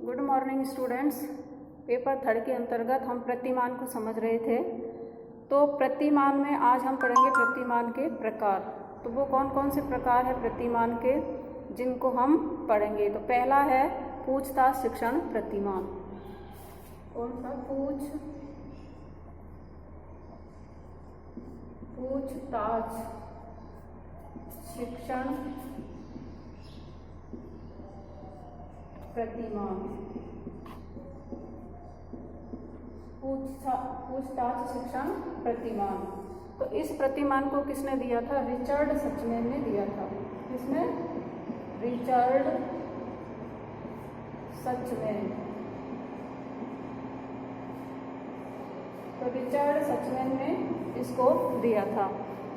Good morning students. Paper third के अंतर्गत हम प्रतिमान को समझ रहे थे। तो प्रतिमान में आज हम पढ़ेंगे प्रतिमान के प्रकार। तो वो कौन कौन से प्रकार है प्रतिमान के जिनको हम पढ़ेंगे। तो पहला है पूछताछ शिक्षण प्रतिमान। कौन सा? पूछताछ शिक्षण प्रतिमान। पूछताछ शिक्षण प्रतिमान। तो इस प्रतिमान को किसने दिया था? रिचर्ड सचमैन ने दिया था। किसने? रिचर्ड सचमैन। तो रिचर्ड सचमैन ने इसको दिया था।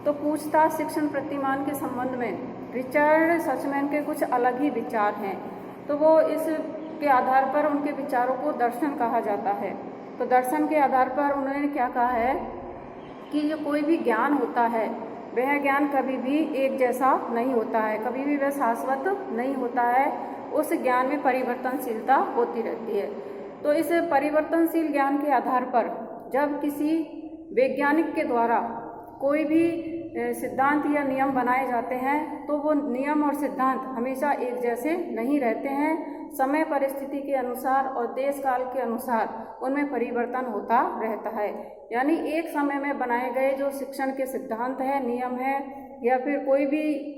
तो पूछताछ शिक्षण प्रतिमान के संबंध में रिचर्ड सचमैन के कुछ अलग ही विचार हैं। तो वो इसके आधार पर उनके विचारों को दर्शन कहा जाता है। तो दर्शन के आधार पर उन्होंने क्या कहा है कि जो कोई भी ज्ञान होता है वह ज्ञान कभी भी एक जैसा नहीं होता है, कभी भी वह शाश्वत नहीं होता है। उस ज्ञान में परिवर्तनशीलता होती रहती है। तो इस परिवर्तनशील ज्ञान के आधार पर जब किसी वैज्ञानिक के द्वारा कोई भी सिद्धांत या नियम बनाए जाते हैं तो वो नियम और सिद्धांत हमेशा एक जैसे नहीं रहते हैं। समय परिस्थिति के अनुसार और देश काल के अनुसार उनमें परिवर्तन होता रहता है। यानी एक समय में बनाए गए जो शिक्षण के सिद्धांत है, नियम है या फिर कोई भी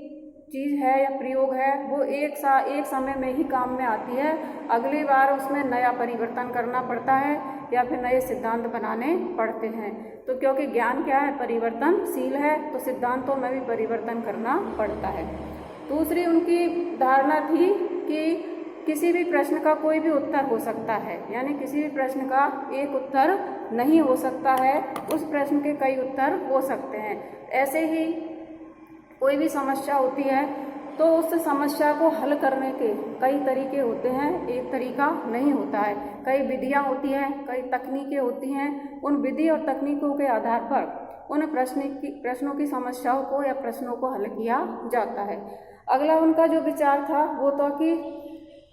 चीज़ है या प्रयोग है वो एक समय में ही काम में आती है। अगली बार उसमें नया परिवर्तन करना पड़ता है या फिर नए सिद्धांत बनाने पड़ते हैं। तो क्योंकि ज्ञान क्या है? परिवर्तनशील है, तो सिद्धांतों में भी परिवर्तन करना पड़ता है। दूसरी उनकी धारणा थी कि किसी भी प्रश्न का कोई भी उत्तर हो सकता है, यानी किसी भी प्रश्न का एक उत्तर नहीं हो सकता है, उस प्रश्न के कई उत्तर हो सकते हैं। ऐसे ही कोई भी समस्या होती है तो उस समस्या को हल करने के कई तरीके होते हैं, एक तरीका नहीं होता है। कई विधियां होती हैं, कई तकनीकें होती हैं। उन विधि और तकनीकों के आधार पर उन प्रश्नों की समस्याओं को या प्रश्नों को हल किया जाता है। अगला उनका जो विचार था वो था कि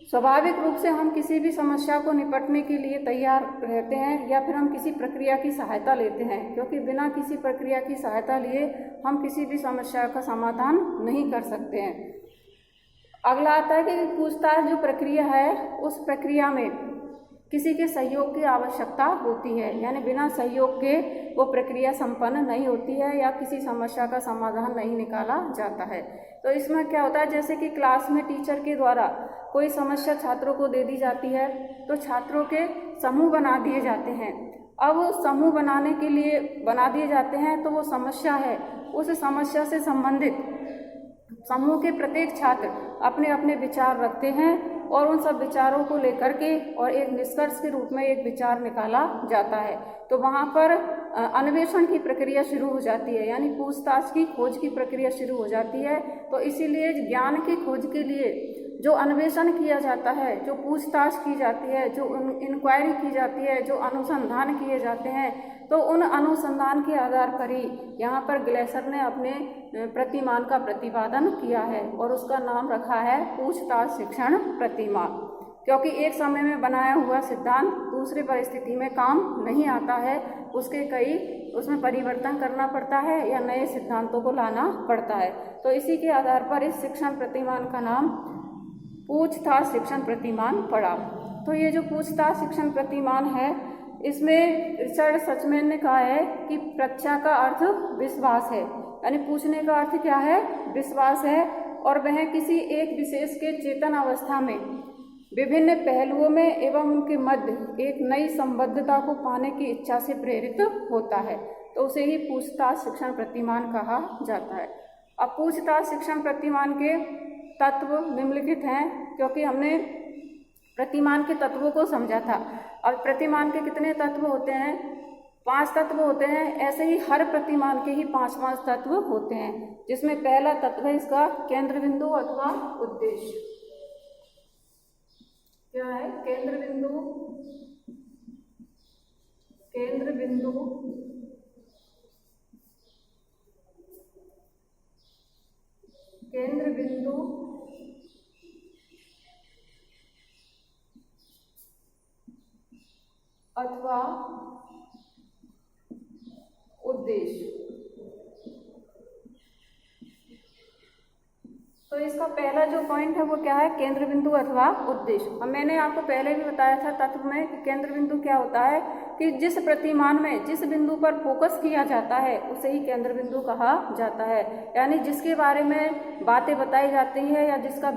स्वाभाविक रूप से हम किसी भी समस्या को निपटने के लिए तैयार रहते हैं या फिर हम किसी प्रक्रिया की सहायता लेते हैं, क्योंकि बिना किसी प्रक्रिया की सहायता लिए हम किसी भी समस्या का समाधान नहीं कर सकते हैं। अगला आता है कि पूछताछ जो प्रक्रिया है उस प्रक्रिया में किसी के सहयोग की आवश्यकता होती है, यानी बिना सहयोग के वो प्रक्रिया संपन्न नहीं होती है या किसी समस्या का समाधान नहीं निकाला जाता है। तो इसमें क्या होता है, जैसे कि क्लास में टीचर के द्वारा कोई समस्या छात्रों को दे दी जाती है तो छात्रों के समूह बना दिए जाते हैं। अब समूह बनाने के लिए बना दिए जाते हैं तो वो समस्या है, उस समस्या से संबंधित समूह के प्रत्येक छात्र अपने अपने विचार रखते हैं और उन सब विचारों को लेकर के और एक निष्कर्ष के रूप में एक विचार निकाला जाता है। तो वहाँ पर अन्वेषण की प्रक्रिया शुरू हो जाती है, यानी पूछताछ की खोज की प्रक्रिया शुरू हो जाती है। तो इसीलिए ज्ञान की खोज के लिए जो अन्वेषण किया जाता है, जो पूछताछ की जाती है, जो इंक्वायरी की जाती है, जो अनुसंधान किए जाते हैं, तो उन अनुसंधान के आधार पर ही यहाँ पर ग्लेसर ने अपने प्रतिमान का प्रतिपादन किया है और उसका नाम रखा है पूछताछ शिक्षण प्रतिमान। क्योंकि एक समय में बनाया हुआ सिद्धांत दूसरी परिस्थिति में काम नहीं आता है, उसमें परिवर्तन करना पड़ता है या नए सिद्धांतों को लाना पड़ता है। तो इसी के आधार पर इस शिक्षण प्रतिमान का नाम पूछताछ शिक्षण प्रतिमान पड़ा। तो ये जो पूछताछ शिक्षण प्रतिमान है इसमें रिचर्ड सचमैन ने कहा है कि प्रत्या का अर्थ विश्वास है, यानी पूछने का अर्थ क्या है? विश्वास है। और वह किसी एक विशेष के चेतन अवस्था में विभिन्न पहलुओं में एवं उनके मध्य एक नई संबद्धता को पाने की इच्छा से प्रेरित होता है। तो उसे ही पूछताछ शिक्षण प्रतिमान कहा जाता है। अब पूछताछ शिक्षण प्रतिमान के तत्व निम्नलिखित हैं, क्योंकि हमने प्रतिमान के तत्वों को समझा था। अब प्रतिमान के कितने तत्व होते हैं? 5 तत्व होते हैं। ऐसे ही हर प्रतिमान के ही 5 तत्व होते हैं, जिसमें पहला तत्व है इसका केंद्र बिंदु अथवा उद्देश्य। क्या है? केंद्र बिंदु अथवा उद्देश्य। तो इसका पहला जो पॉइंट है वो क्या है, केंद्र बिंदु अथवा उद्देश्य। और मैंने आपको पहले भी बताया था तत्व में कि केंद्र बिंदु क्या होता है कि जिस प्रतिमान में जिस बिंदु पर फोकस किया जाता है उसे ही केंद्र बिंदु कहा जाता है। यानी जिसके बारे में बातें बताई जाती है या जिसका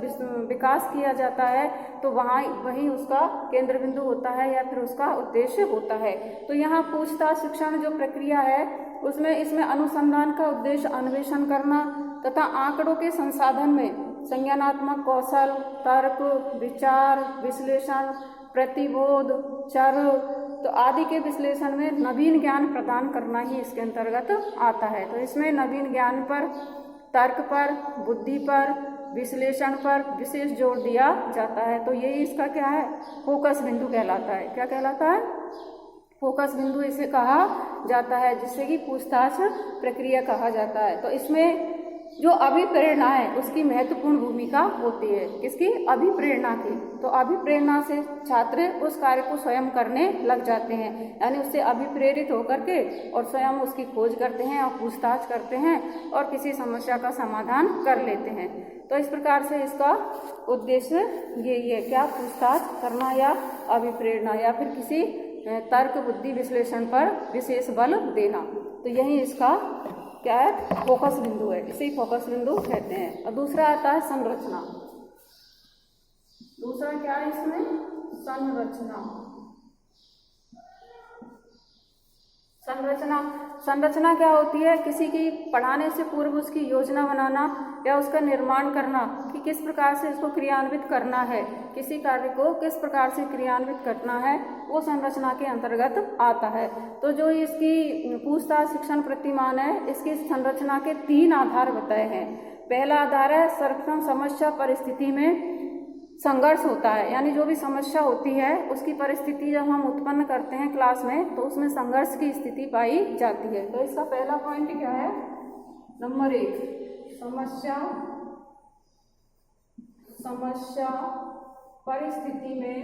विकास किया जाता है तो वही उसका केंद्र बिंदु होता है या फिर उसका उद्देश्य होता है। तो यहाँ पूछताछ शिक्षण जो प्रक्रिया है उसमें इसमें अनुसंधान का उद्देश्य अन्वेषण करना तथा आंकड़ों के संसाधन में संज्ञानात्मक कौशल, तर्क, विचार, विश्लेषण, प्रतिबोध, चर तो आदि के विश्लेषण में नवीन ज्ञान प्रदान करना ही इसके अंतर्गत आता है। तो इसमें नवीन ज्ञान पर, तर्क पर, बुद्धि पर, विश्लेषण पर विशेष जोर दिया जाता है। तो यही इसका क्या है, फोकस बिंदु कहलाता है। क्या कहलाता है, फोकस बिंदु इसे कहा जाता है, जिससे कि पूछताछ प्रक्रिया कहा जाता है। तो इसमें जो अभिप्रेरणा है उसकी महत्वपूर्ण भूमिका होती है। किसकी, अभिप्रेरणा की। तो अभिप्रेरणा से छात्र उस कार्य को स्वयं करने लग जाते हैं, यानी उससे अभिप्रेरित होकर के और स्वयं उसकी खोज करते हैं और पूछताछ करते हैं और किसी समस्या का समाधान कर लेते हैं। तो इस प्रकार से इसका उद्देश्य यही है, क्या, पूछताछ करना या अभिप्रेरणा या फिर किसी तर्क, बुद्धि, विश्लेषण पर विशेष बल देना। तो यही इसका क्या है, फोकस बिंदु है, इसे फोकस बिंदु कहते हैं। और दूसरा आता है संरचना। दूसरा क्या है इसमें, संरचना। संरचना क्या होती है, किसी की पढ़ाने से पूर्व उसकी योजना बनाना या उसका निर्माण करना कि किस प्रकार से इसको क्रियान्वित करना है, किसी कार्य को किस प्रकार से क्रियान्वित करना है, वो संरचना के अंतर्गत आता है। तो जो इसकी पूछताछ शिक्षण प्रतिमान है, इसकी संरचना के 3 आधार बताए हैं। पहला आधार है सर्वप्रथम समस्या परिस्थिति में संघर्ष होता है, यानी जो भी समस्या होती है उसकी परिस्थिति जब हम उत्पन्न करते हैं क्लास में तो उसमें संघर्ष की स्थिति पाई जाती है। तो इसका पहला पॉइंट क्या है, नंबर 1, समस्या परिस्थिति में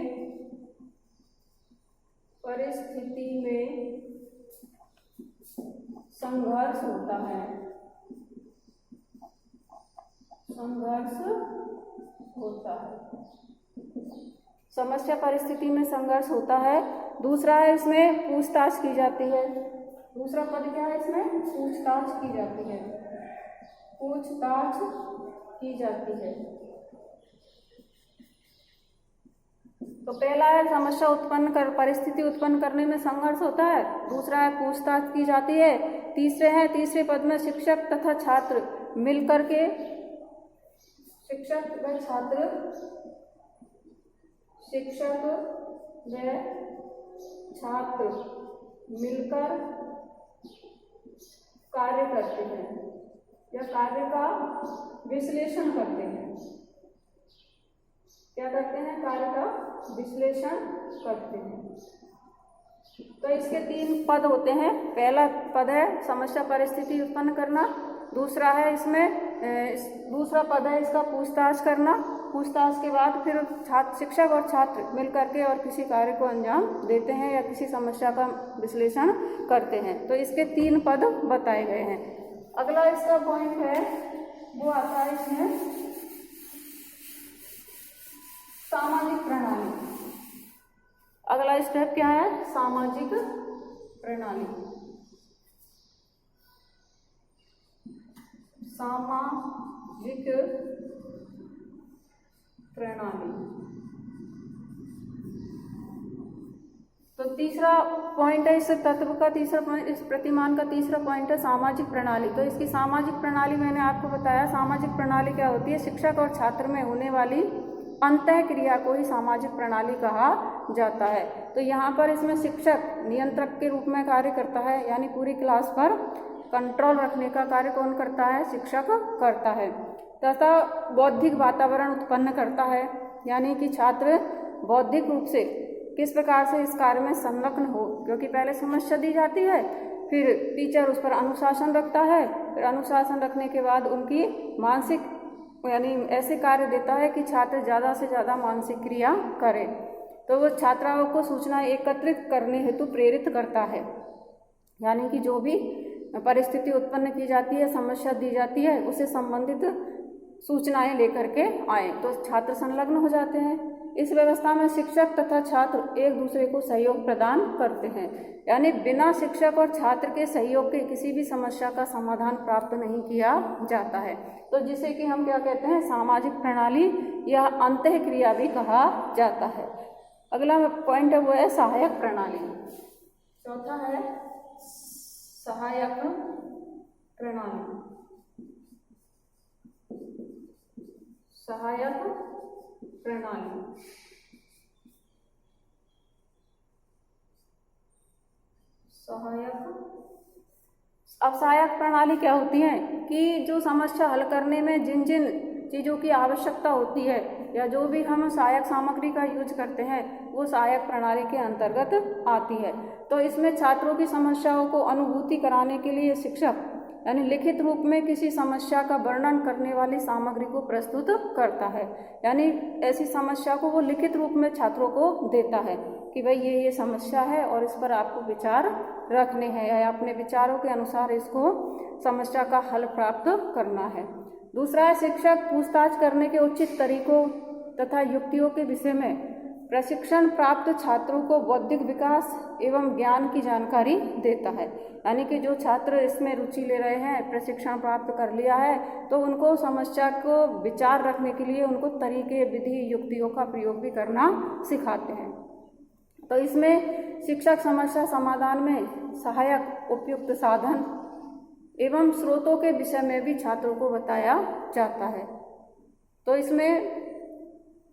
संघर्ष होता है, समस्या परिस्थिति में संघर्ष होता है। दूसरा है इसमें पूछताछ की जाती है। दूसरा पद क्या है इसमें, पूछताछ की जाती है। तो पहला है समस्या परिस्थिति उत्पन्न करने में संघर्ष होता है। दूसरा है पूछताछ की जाती है। तीसरे पद में शिक्षक तथा छात्र मिलकर के शिक्षक व छात्र मिलकर कार्य करते हैं या कार्य का विश्लेषण करते हैं। क्या करते हैं, कार्य का विश्लेषण करते हैं। तो इसके 3 पद होते हैं। पहला पद है समस्या परिस्थिति उत्पन्न करना। दूसरा है दूसरा पद है इसका पूछताछ करना। पूछताछ के बाद फिर शिक्षक और छात्र मिलकर के और किसी कार्य को अंजाम देते हैं या किसी समस्या का विश्लेषण करते हैं। तो इसके 3 पद बताए गए हैं। अगला इसका पॉइंट है वो आता है इसमें सामाजिक प्रणाली। अगला स्टेप क्या है, सामाजिक प्रणाली। सामाजिक प्रणाली। तो तीसरा पॉइंट है इस तत्व का, तीसरा पॉइंट, इस प्रतिमान का तीसरा पॉइंट है सामाजिक प्रणाली। तो इसकी सामाजिक प्रणाली मैंने आपको बताया। सामाजिक प्रणाली क्या होती है, शिक्षक और छात्र में होने वाली अंतः क्रिया को ही सामाजिक प्रणाली कहा जाता है। तो यहाँ पर इसमें शिक्षक नियंत्रक के रूप में कार्य करता है, यानी पूरी क्लास पर कंट्रोल रखने का कार्य कौन करता है, शिक्षक करता है। तथा बौद्धिक वातावरण उत्पन्न करता है, यानी कि छात्र बौद्धिक रूप से किस प्रकार से इस कार्य में संलग्न हो, क्योंकि पहले समस्या दी जाती है, फिर टीचर उस पर अनुशासन रखता है, फिर अनुशासन रखने के बाद उनकी मानसिक यानी ऐसे कार्य देता है कि छात्र ज़्यादा से ज़्यादा मानसिक क्रिया करें। तो वो छात्राओं को सूचना एकत्रित करने हेतु प्रेरित करता है, यानी कि जो भी परिस्थिति उत्पन्न की जाती है, समस्या दी जाती है, उससे संबंधित सूचनाएं लेकर के आए तो छात्र संलग्न हो जाते हैं। इस व्यवस्था में शिक्षक तथा छात्र एक दूसरे को सहयोग प्रदान करते हैं, यानी बिना शिक्षक और छात्र के सहयोग के किसी भी समस्या का समाधान प्राप्त नहीं किया जाता है। तो जिसे कि हम क्या कहते हैं, सामाजिक प्रणाली या अंतःक्रिया भी कहा जाता है। अगला पॉइंट है वो है सहायक प्रणाली। चौथा है सहायक प्रणाली। सहायक प्रणाली अब सहायक प्रणाली क्या होती है कि जो समस्या हल करने में जिन जिन चीज़ों की आवश्यकता होती है या जो भी हम सहायक सामग्री का यूज करते हैं वो सहायक प्रणाली के अंतर्गत आती है। तो इसमें छात्रों की समस्याओं को अनुभूति कराने के लिए शिक्षक यानी लिखित रूप में किसी समस्या का वर्णन करने वाली सामग्री को प्रस्तुत करता है, यानी ऐसी समस्या को वो लिखित रूप में छात्रों को देता है कि भाई ये समस्या है और इस पर आपको विचार रखने हैं या अपने विचारों के अनुसार इसको समस्या का हल प्राप्त करना है। दूसरा है शिक्षक पूछताछ करने के उचित तरीकों तथा युक्तियों के विषय में प्रशिक्षण प्राप्त छात्रों को बौद्धिक विकास एवं ज्ञान की जानकारी देता है, यानी कि जो छात्र इसमें रुचि ले रहे हैं, प्रशिक्षण प्राप्त कर लिया है, तो उनको समस्या को विचार रखने के लिए उनको तरीके, विधि, युक्तियों का प्रयोग भी करना सिखाते हैं। तो इसमें शिक्षक समस्या समाधान में सहायक उपयुक्त साधन एवं स्रोतों के विषय में भी छात्रों को बताया जाता है। तो इसमें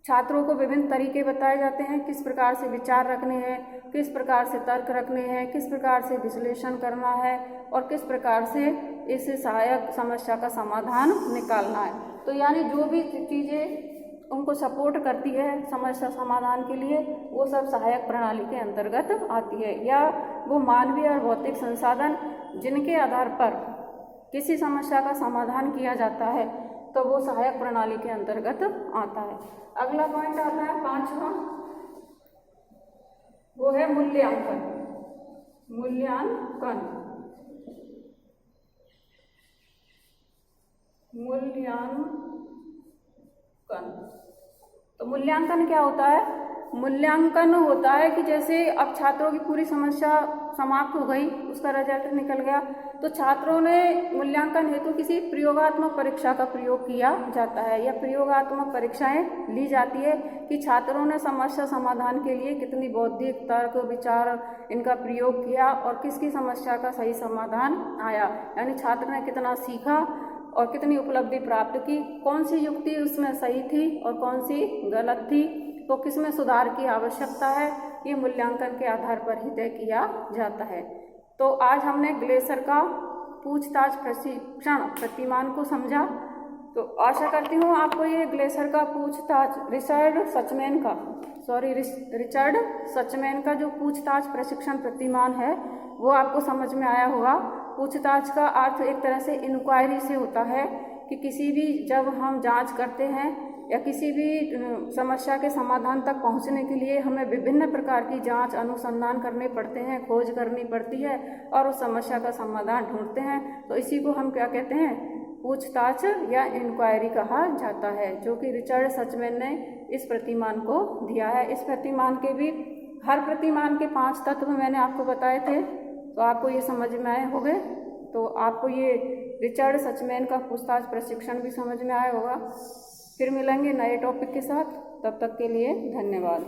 छात्रों को विभिन्न तरीके बताए जाते हैं, किस प्रकार से विचार रखने हैं, किस प्रकार से तर्क रखने हैं, किस प्रकार से विश्लेषण करना है और किस प्रकार से इस सहायक समस्या का समाधान निकालना है। तो यानी जो भी चीज़ें उनको सपोर्ट करती है समस्या समाधान के लिए वो सब सहायक प्रणाली के अंतर्गत आती है, या वो मानवीय और भौतिक संसाधन जिनके आधार पर किसी समस्या का समाधान किया जाता है तो वो सहायक प्रणाली के अंतर्गत आता है। अगला पॉइंट आता है 5वां, वो है मूल्यांकन। मूल्यांकन तो मूल्यांकन क्या होता है? मूल्यांकन होता है कि जैसे अब छात्रों की पूरी समस्या समाप्त हो गई, उसका रिजल्ट निकल गया, तो छात्रों ने मूल्यांकन हेतु किसी प्रयोगात्मक परीक्षा का प्रयोग किया जाता है या प्रयोगात्मक परीक्षाएं ली जाती है कि छात्रों ने समस्या समाधान के लिए कितनी बौद्धिक, तर्क, विचार इनका प्रयोग किया और किसकी समस्या का सही समाधान आया, यानी छात्र ने कितना सीखा और कितनी उपलब्धि प्राप्त की, कौन सी युक्ति उसमें सही थी और कौन सी गलत थी, तो किसमें सुधार की आवश्यकता है, ये मूल्यांकन के आधार पर ही तय किया जाता है। तो आज हमने ग्लेसर का पूछताछ प्रशिक्षण प्रतिमान को समझा। तो आशा करती हूँ आपको ये ग्लेसर का पूछताछ रिचर्ड सचमैन का जो पूछताछ प्रशिक्षण प्रतिमान है वो आपको समझ में आया होगा। पूछताछ का अर्थ एक तरह से इंक्वायरी से होता है कि किसी भी जब हम जांच करते हैं या किसी भी समस्या के समाधान तक पहुंचने के लिए हमें विभिन्न प्रकार की जांच, अनुसंधान करने पड़ते हैं, खोज करनी पड़ती है और उस समस्या का समाधान ढूंढते हैं। तो इसी को हम क्या कहते हैं? पूछताछ या इंक्वायरी कहा जाता है, जो कि रिचर्ड सचमैन ने इस प्रतिमान को दिया है। इस प्रतिमान के भी हर प्रतिमान के 5 तत्व मैंने आपको बताए थे, तो आपको ये समझ में आए होंगे। तो आपको ये रिचर्ड सचमैन का पूछताछ प्रशिक्षण भी समझ में आया होगा। फिर मिलेंगे नए टॉपिक के साथ, तब तक के लिए धन्यवाद।